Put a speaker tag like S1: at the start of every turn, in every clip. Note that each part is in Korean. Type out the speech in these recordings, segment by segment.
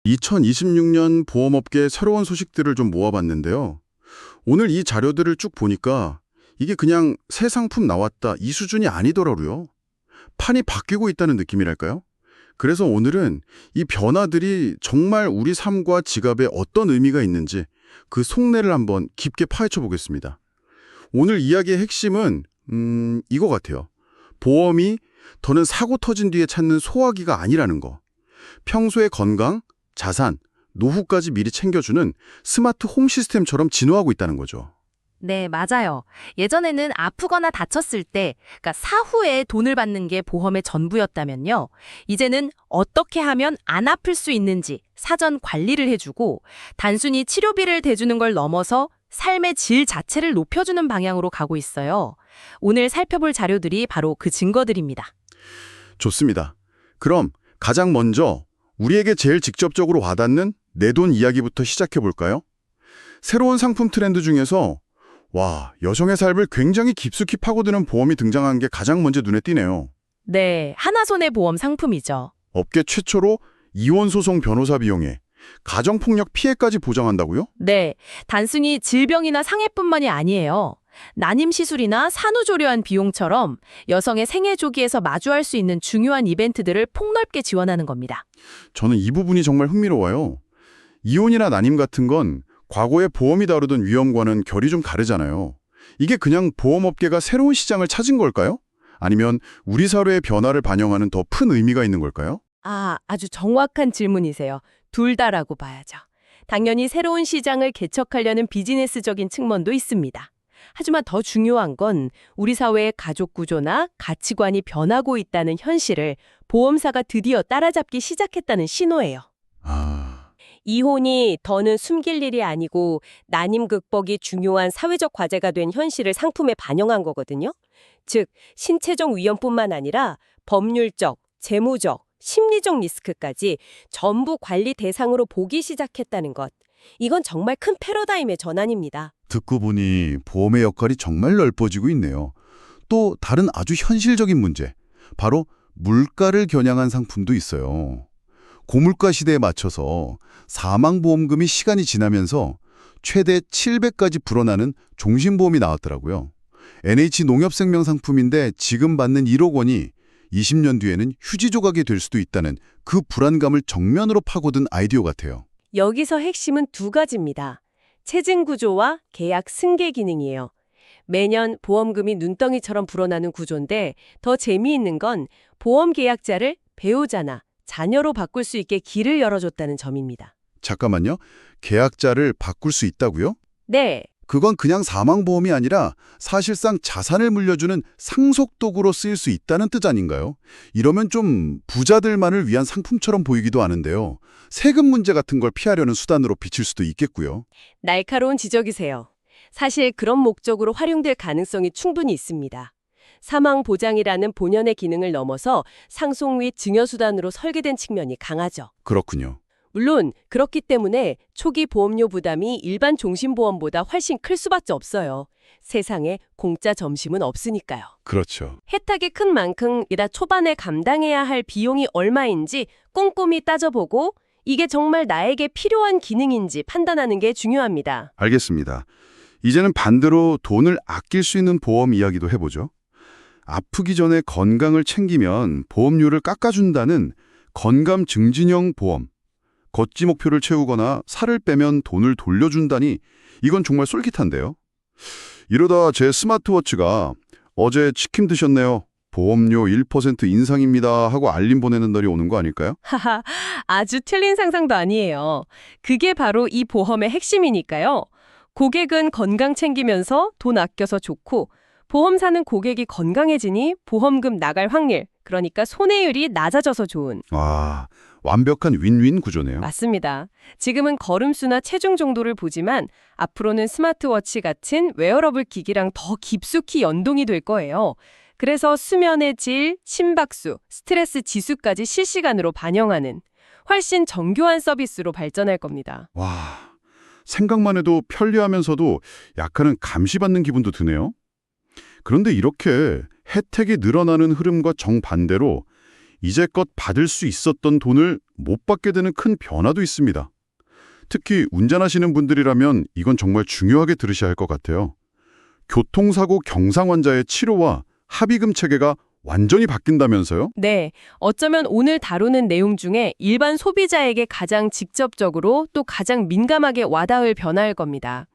S1: 2026년 보험업계의 새로운 소식들을 좀 모아봤는데요. 오늘 이 자료들을 쭉 보니까 이게 그냥 새 상품 나왔다 이 수준이 아니더라고요. 판이 바뀌고 있다는 느낌이랄까요? 그래서 오늘은 이 변화들이 정말 우리 삶과 지갑에 어떤 의미가 있는지 그 속내를 한번 깊게 파헤쳐 보겠습니다. 오늘 이야기의 핵심은 이거 같아요. 보험이 더는 사고 터진 뒤에 찾는 소화기가 아니라는 거. 평소의 건강, 자산, 노후까지 미리 챙겨주는 스마트 홈 시스템처럼 진화하고 있다는 거죠.
S2: 네, 맞아요. 예전에는 아프거나 다쳤을 때, 그러니까 사후에 돈을 받는 게 보험의 전부였다면요. 이제는 어떻게 하면 안 아플 수 있는지 사전 관리를 해주고 단순히 치료비를 대주는 걸 넘어서 삶의 질 자체를 높여주는 방향으로 가고 있어요. 오늘 살펴볼 자료들이 바로 그 증거들입니다.
S1: 좋습니다. 그럼 가장 먼저 우리에게 제일 직접적으로 와닿는 내 돈 이야기부터 시작해 볼까요? 새로운 상품 트렌드 중에서 여성의 삶을 굉장히 깊숙이 파고드는 보험이 등장한 게 가장 먼저 눈에 띄네요.
S2: 네, 하나손해보험 상품이죠.
S1: 업계 최초로 이혼 소송 변호사 비용에 가정폭력 피해까지 보장한다고요?
S2: 네, 단순히 질병이나 상해뿐만이 아니에요. 난임 시술이나 산후조리원 비용처럼 여성의 생애 조기에서 마주할 수 있는 중요한 이벤트들을 폭넓게 지원하는 겁니다.
S1: 저는 이 부분이 정말 흥미로워요. 이혼이나 난임 같은 건 과거에 보험이 다루던 위험과는 결이 좀 다르잖아요. 이게 그냥 보험업계가 새로운 시장을 찾은 걸까요? 아니면 우리 사회의 변화를 반영하는 더 큰 의미가 있는 걸까요?
S2: 아주 정확한 질문이세요. 둘 다라고 봐야죠. 당연히 새로운 시장을 개척하려는 비즈니스적인 측면도 있습니다. 하지만 더 중요한 건 우리 사회의 가족 구조나 가치관이 변하고 있다는 현실을 보험사가 드디어 따라잡기 시작했다는 신호예요. 이혼이 더는 숨길 일이 아니고 난임 극복이 중요한 사회적 과제가 된 현실을 상품에 반영한 거거든요. 즉, 신체적 위험뿐만 아니라 법률적, 재무적, 심리적 리스크까지 전부 관리 대상으로 보기 시작했다는 것. 이건 정말 큰 패러다임의 전환입니다.
S3: 듣고 보니 보험의 역할이 정말 넓어지고 있네요. 또 다른 아주 현실적인 문제, 바로 물가를 겨냥한 상품도 있어요. 고물가 시대에 맞춰서 사망보험금이 시간이 지나면서 최대 7배까지 불어나는 종신보험이 나왔더라고요. NH농협생명 상품인데 지금 받는 1억 원이 20년 뒤에는 휴지 조각이 될 수도 있다는 그 불안감을 정면으로 파고든 아이디어 같아요.
S2: 여기서 핵심은 두 가지입니다. 체증 구조와 계약 승계 기능이에요. 매년 보험금이 눈덩이처럼 불어나는 구조인데 더 재미있는 건 보험 계약자를 배우자나 자녀로 바꿀 수 있게 길을 열어줬다는 점입니다.
S3: 잠깐만요. 계약자를 바꿀 수 있다고요?
S2: 네,
S3: 그건 그냥 사망보험이 아니라 사실상 자산을 물려주는 상속도구로 쓰일 수 있다는 뜻 아닌가요? 이러면 좀 부자들만을 위한 상품처럼 보이기도 하는데요. 세금 문제 같은 걸 피하려는 수단으로 비칠 수도 있겠고요.
S2: 날카로운 지적이세요. 사실 그런 목적으로 활용될 가능성이 충분히 있습니다. 사망 보장이라는 본연의 기능을 넘어서 상속 및 증여 수단으로 설계된 측면이 강하죠.
S3: 그렇군요.
S2: 물론 그렇기 때문에 초기 보험료 부담이 일반 종신보험보다 훨씬 클 수밖에 없어요. 세상에 공짜 점심은 없으니까요.
S3: 그렇죠.
S2: 혜택이 큰 만큼 이다 초반에 감당해야 할 비용이 얼마인지 꼼꼼히 따져보고 이게 정말 나에게 필요한 기능인지 판단하는 게 중요합니다.
S3: 알겠습니다. 이제는 반대로 돈을 아낄 수 있는 보험 이야기도 해보죠. 아프기 전에 건강을 챙기면 보험료를 깎아준다는 건강 증진형 보험. 걷지 목표를 채우거나 살을 빼면 돈을 돌려준다니 이건 정말 쏠깃한데요. 이러다 제 스마트워치가 어제 치킨 드셨네요. 보험료 1% 인상입니다 하고 알림 보내는 날이 오는 거 아닐까요?
S2: 하하, 아주 틀린 상상도 아니에요. 그게 바로 이 보험의 핵심이니까요. 고객은 건강 챙기면서 돈 아껴서 좋고 보험사는 고객이 건강해지니 보험금 나갈 확률, 그러니까 손해율이 낮아져서 좋은.
S3: 완벽한 윈윈 구조네요.
S2: 맞습니다. 지금은 걸음수나 체중 정도를 보지만 앞으로는 스마트워치 같은 웨어러블 기기랑 더 깊숙이 연동이 될 거예요. 그래서 수면의 질, 심박수, 스트레스 지수까지 실시간으로 반영하는 훨씬 정교한 서비스로 발전할 겁니다.
S3: 생각만 해도 편리하면서도 약간은 감시받는 기분도 드네요. 그런데 이렇게 혜택이 늘어나는 흐름과 정반대로
S1: 이제껏 받을 수 있었던 돈을 못 받게 되는 큰 변화도 있습니다. 특히 운전하시는 분들이라면 이건 정말 중요하게 들으셔야 할 것 같아요. 교통사고 경상 환자의 치료와 합의금 체계가 완전히 바뀐다면서요?
S4: 네, 어쩌면 오늘 다루는 내용 중에 일반 소비자에게 가장 직접적으로 또 가장 민감하게 와닿을 변화일 겁니다.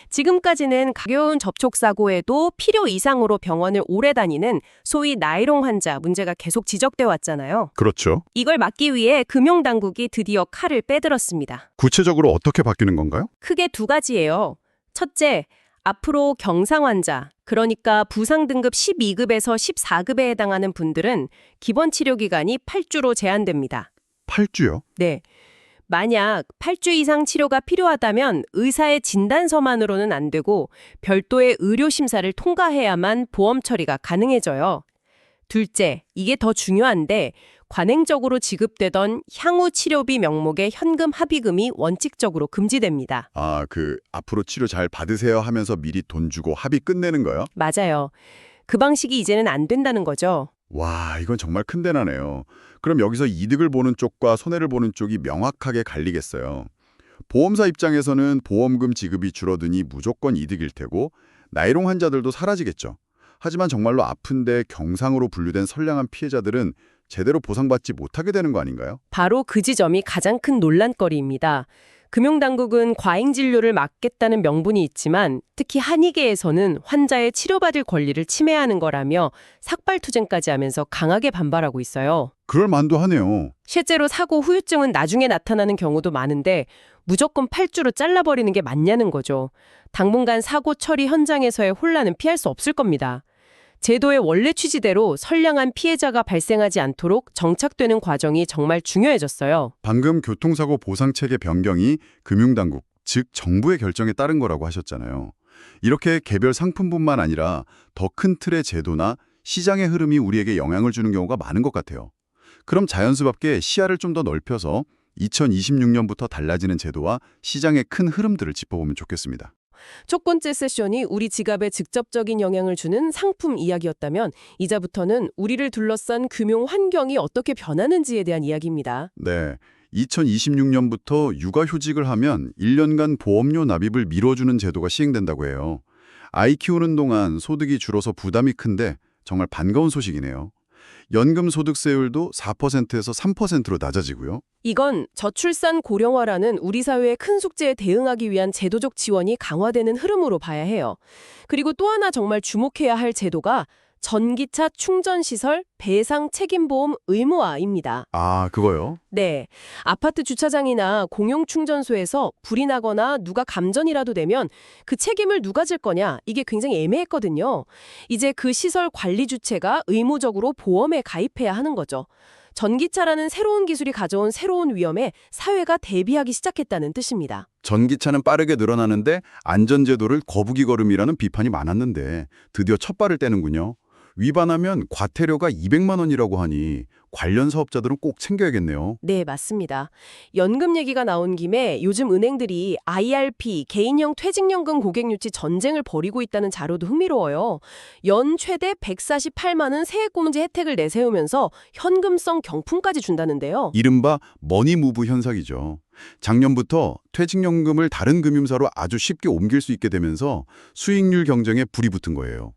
S4: 지금까지는 가벼운 접촉사고에도 필요 이상으로 병원을 오래 다니는 소위 나이롱 환자 문제가 계속 지적돼 왔잖아요.
S1: 그렇죠.
S4: 이걸 막기 위해 금융당국이 드디어 칼을 빼들었습니다.
S1: 구체적으로 어떻게 바뀌는 건가요?
S4: 크게 두 가지예요. 첫째, 앞으로 경상 환자, 그러니까 부상 등급 12급에서 14급에 해당하는 분들은 기본 치료 기간이 8주로 제한됩니다.
S1: 8주요?
S4: 네. 만약 8주 이상 치료가 필요하다면 의사의 진단서만으로는 안 되고 별도의 의료 심사를 통과해야만 보험 처리가 가능해져요. 둘째, 이게 더 중요한데 관행적으로 지급되던 향후 치료비 명목의 현금 합의금이 원칙적으로 금지됩니다.
S3: 앞으로 치료 잘 받으세요 하면서 미리 돈 주고 합의 끝내는 거요?
S4: 맞아요. 그 방식이 이제는 안 된다는 거죠.
S3: 와, 이건 정말 큰 대나네요. 그럼 여기서 이득을 보는 쪽과 손해를 보는 쪽이 명확하게 갈리겠어요. 보험사 입장에서는 보험금 지급이 줄어드니 무조건 이득일 테고 나이롱 환자들도 사라지겠죠. 하지만 정말로 아픈데 경상으로 분류된 선량한 피해자들은 제대로 보상받지 못하게 되는 거 아닌가요?
S4: 바로 그 지점이 가장 큰 논란거리입니다. 금융당국은 과잉진료를 막겠다는 명분이 있지만 특히 한의계에서는 환자의 치료받을 권리를 침해하는 거라며 삭발투쟁까지 하면서 강하게 반발하고 있어요.
S3: 그럴 만도 하네요.
S4: 실제로 사고 후유증은 나중에 나타나는 경우도 많은데 무조건 8주로 잘라버리는 게 맞냐는 거죠. 당분간 사고 처리 현장에서의 혼란은 피할 수 없을 겁니다. 제도의 원래 취지대로 선량한 피해자가 발생하지 않도록 정착되는 과정이 정말 중요해졌어요.
S3: 방금 교통사고 보상체계 변경이 금융당국, 즉 정부의 결정에 따른 거라고 하셨잖아요. 이렇게 개별 상품뿐만 아니라 더 큰 틀의 제도나 시장의 흐름이 우리에게 영향을 주는 경우가 많은 것 같아요. 그럼 자연스럽게 시야를 좀 더 넓혀서 2026년부터 달라지는 제도와 시장의 큰 흐름들을 짚어보면 좋겠습니다.
S4: 첫 번째 세션이 우리 지갑에 직접적인 영향을 주는 상품 이야기였다면 이제부터는 우리를 둘러싼 금융 환경이 어떻게 변하는지에 대한 이야기입니다.
S3: 네, 2026년부터 육아휴직을 하면 1년간 보험료 납입을 미뤄주는 제도가 시행된다고 해요. 아이 키우는 동안 소득이 줄어서 부담이 큰데 정말 반가운 소식이네요. 연금 소득세율도 4%에서 3%로 낮아지고요.
S4: 이건 저출산 고령화라는 우리 사회의 큰 숙제에 대응하기 위한 제도적 지원이 강화되는 흐름으로 봐야 해요. 그리고 또 하나 정말 주목해야 할 제도가 전기차 충전시설 배상 책임보험 의무화입니다.
S3: 아, 그거요?
S4: 네. 아파트 주차장이나 공용 충전소에서 불이 나거나 누가 감전이라도 되면 그 책임을 누가 질 거냐 이게 굉장히 애매했거든요. 이제 그 시설 관리 주체가 의무적으로 보험에 가입해야 하는 거죠. 전기차라는 새로운 기술이 가져온 새로운 위험에 사회가 대비하기 시작했다는 뜻입니다.
S3: 전기차는 빠르게 늘어나는데 안전제도를 거북이 걸음이라는 비판이 많았는데 드디어 첫 발을 떼는군요. 위반하면 과태료가 200만 원이라고 하니 관련 사업자들은 꼭 챙겨야겠네요.
S4: 네, 맞습니다. 연금 얘기가 나온 김에 요즘 은행들이 IRP, 개인형 퇴직연금 고객 유치 전쟁을 벌이고 있다는 자료도 흥미로워요. 연 최대 148만 원 세액공제 혜택을 내세우면서 현금성 경품까지 준다는데요.
S3: 이른바 머니무브 현상이죠. 작년부터 퇴직연금을 다른 금융사로 아주 쉽게 옮길 수 있게 되면서 수익률 경쟁에 불이 붙은 거예요.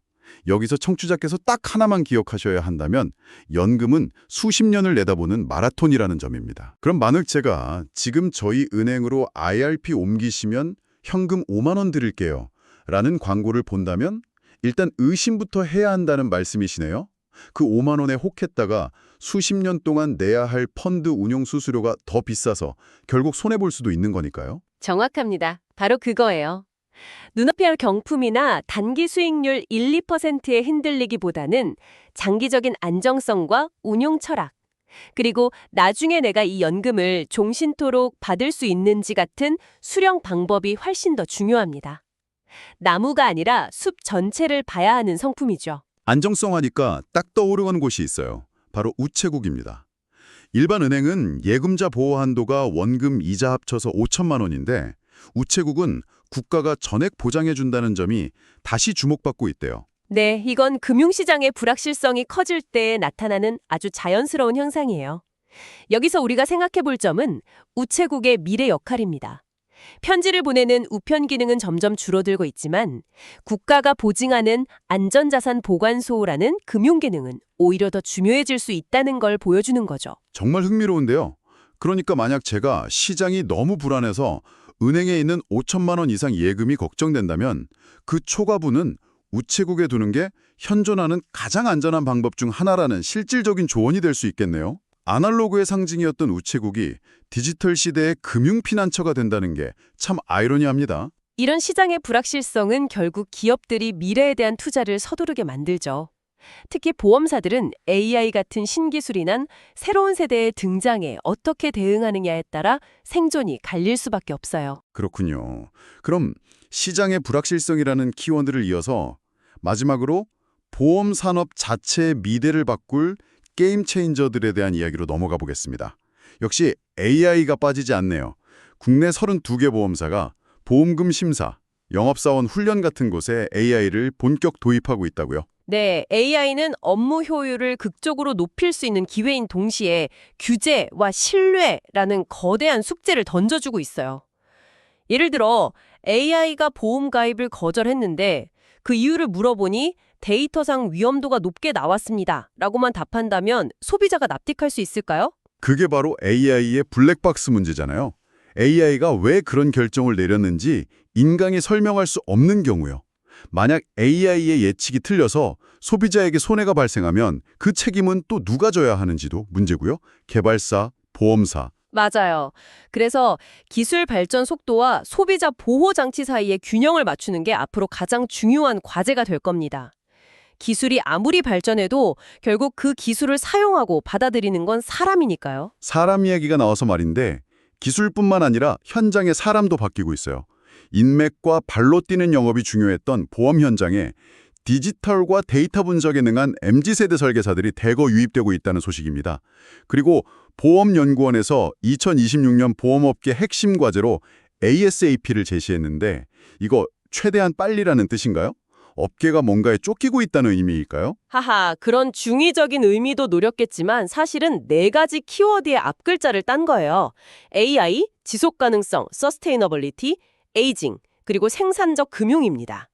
S3: 여기서 청취자께서 딱 하나만 기억하셔야 한다면 연금은 수십 년을 내다보는 마라톤이라는 점입니다. 그럼 만약 제가 지금 저희 은행으로 IRP 옮기시면 현금 5만 원 드릴게요 라는 광고를 본다면 일단 의심부터 해야 한다는 말씀이시네요. 그 5만 원에 혹했다가 수십 년 동안 내야 할 펀드 운용 수수료가 더 비싸서 결국 손해볼 수도 있는 거니까요.
S4: 정확합니다. 바로 그거예요. 눈앞에 할 경품이나 단기 수익률 1, 2%에 흔들리기보다는 장기적인 안정성과 운용 철학, 그리고 나중에 내가 이 연금을 종신토록 받을 수 있는지 같은 수령 방법이 훨씬 더 중요합니다. 나무가 아니라 숲 전체를 봐야 하는 성품이죠.
S3: 안정성 하니까 딱 떠오르는 곳이 있어요. 바로 우체국입니다. 일반 은행은 예금자 보호 한도가 원금 이자 합쳐서 5천만 원인데 우체국은 국가가 전액 보장해준다는 점이 다시 주목받고 있대요.
S4: 네, 이건 금융시장의 불확실성이 커질 때 나타나는 아주 자연스러운 현상이에요. 여기서 우리가 생각해 볼 점은 우체국의 미래 역할입니다. 편지를 보내는 우편 기능은 점점 줄어들고 있지만 국가가 보증하는 안전자산 보관소라는 금융 기능은 오히려 더 중요해질 수 있다는 걸 보여주는 거죠.
S3: 정말 흥미로운데요. 그러니까 만약 제가 시장이 너무 불안해서 은행에 있는 5천만 원 이상 예금이 걱정된다면 그 초과분은 우체국에 두는 게 현존하는 가장 안전한 방법 중 하나라는 실질적인 조언이 될 수 있겠네요. 아날로그의 상징이었던 우체국이 디지털 시대의 금융 피난처가 된다는 게 참 아이러니합니다.
S4: 이런 시장의 불확실성은 결국 기업들이 미래에 대한 투자를 서두르게 만들죠. 특히 보험사들은 AI 같은 신기술이 새로운 세대의 등장에 어떻게 대응하느냐에 따라 생존이 갈릴 수밖에 없어요.
S3: 그렇군요. 그럼 시장의 불확실성이라는 키워드를 이어서 마지막으로 보험 산업 자체의 미래를 바꿀 게임 체인저들에 대한 이야기로 넘어가 보겠습니다. 역시 AI가 빠지지 않네요. 국내 32개 보험사가 보험금 심사, 영업사원 훈련 같은 곳에 AI를 본격 도입하고 있다고요.
S4: 네, AI는 업무 효율을 극적으로 높일 수 있는 기회인 동시에 규제와 신뢰라는 거대한 숙제를 던져주고 있어요. 예를 들어 AI가 보험 가입을 거절했는데 그 이유를 물어보니 데이터상 위험도가 높게 나왔습니다. 라고만 답한다면 소비자가 납득할 수 있을까요?
S3: 그게 바로 AI의 블랙박스 문제잖아요. AI가 왜 그런 결정을 내렸는지 인간이 설명할 수 없는 경우요. 만약 AI의 예측이 틀려서 소비자에게 손해가 발생하면 그 책임은 또 누가 져야 하는지도 문제고요. 개발사, 보험사.
S4: 맞아요. 그래서 기술 발전 속도와 소비자 보호 장치 사이의 균형을 맞추는 게 앞으로 가장 중요한 과제가 될 겁니다. 기술이 아무리 발전해도 결국 그 기술을 사용하고 받아들이는 건 사람이니까요.
S3: 사람 이야기가 나와서 말인데 기술뿐만 아니라 현장의 사람도 바뀌고 있어요. 인맥과 발로 뛰는 영업이 중요했던 보험 현장에 디지털과 데이터 분석에 능한 MZ세대 설계사들이 대거 유입되고 있다는 소식입니다. 그리고 보험연구원에서 2026년 보험업계 핵심 과제로 ASAP를 제시했는데 이거 최대한 빨리라는 뜻인가요? 업계가 뭔가에 쫓기고 있다는 의미일까요?
S4: 하하, 그런 중의적인 의미도 노렸겠지만 사실은 4가지 키워드의 앞글자를 딴 거예요. AI, 지속가능성, 서스테이너블리티, 에이징, 그리고 생산적 금융입니다.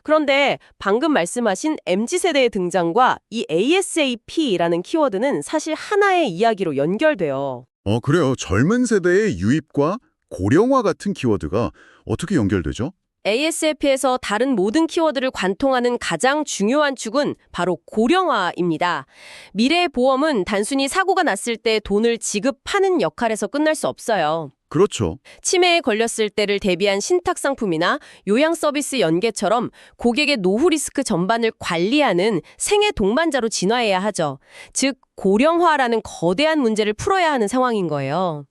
S4: 그런데 방금 말씀하신 MZ세대의 등장과 이 ASAP라는 키워드는 사실 하나의 이야기로 연결돼요.
S3: 그래요. 젊은 세대의 유입과 고령화 같은 키워드가 어떻게 연결되죠?
S4: ASAP에서 다른 모든 키워드를 관통하는 가장 중요한 축은 바로 고령화입니다. 미래의 보험은 단순히 사고가 났을 때 돈을 지급하는 역할에서 끝날 수 없어요.
S3: 그렇죠.
S4: 치매에 걸렸을 때를 대비한 신탁 상품이나 요양 서비스 연계처럼 고객의 노후 리스크 전반을 관리하는 생애 동반자로 진화해야 하죠. 즉, 고령화라는 거대한 문제를 풀어야 하는 상황인 거예요.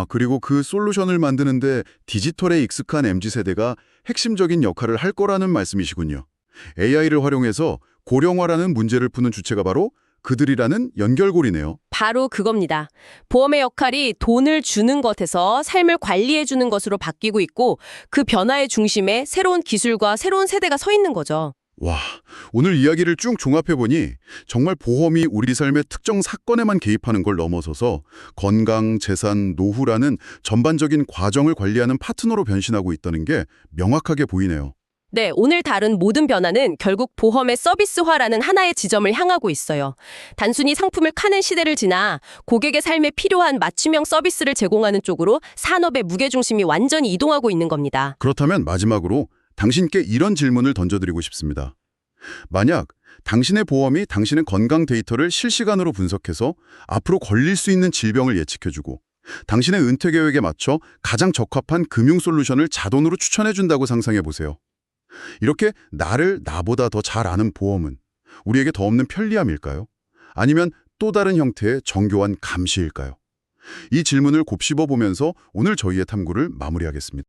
S3: 그리고 그 솔루션을 만드는데 디지털에 익숙한 MZ세대가 핵심적인 역할을 할 거라는 말씀이시군요. AI를 활용해서 고령화라는 문제를 푸는 주체가 바로 그들이라는 연결고리네요.
S4: 바로 그겁니다. 보험의 역할이 돈을 주는 것에서 삶을 관리해주는 것으로 바뀌고 있고 그 변화의 중심에 새로운 기술과 새로운 세대가 서 있는 거죠.
S3: 와, 오늘 이야기를 쭉 종합해보니 정말 보험이 우리 삶의 특정 사건에만 개입하는 걸 넘어서서 건강, 재산, 노후라는 전반적인 과정을 관리하는 파트너로 변신하고 있다는 게 명확하게 보이네요.
S4: 네, 오늘 다룬 모든 변화는 결국 보험의 서비스화라는 하나의 지점을 향하고 있어요. 단순히 상품을 파는 시대를 지나 고객의 삶에 필요한 맞춤형 서비스를 제공하는 쪽으로 산업의 무게중심이 완전히 이동하고 있는 겁니다.
S3: 그렇다면 마지막으로 당신께 이런 질문을 던져드리고 싶습니다. 만약 당신의 보험이 당신의 건강 데이터를 실시간으로 분석해서 앞으로 걸릴 수 있는 질병을 예측해주고 당신의 은퇴 계획에 맞춰 가장 적합한 금융 솔루션을 자동으로 추천해준다고 상상해보세요. 이렇게 나를 나보다 더 잘 아는 보험은 우리에게 더 없는 편리함일까요? 아니면 또 다른 형태의 정교한 감시일까요? 이 질문을 곱씹어 보면서 오늘 저희의 탐구를 마무리하겠습니다.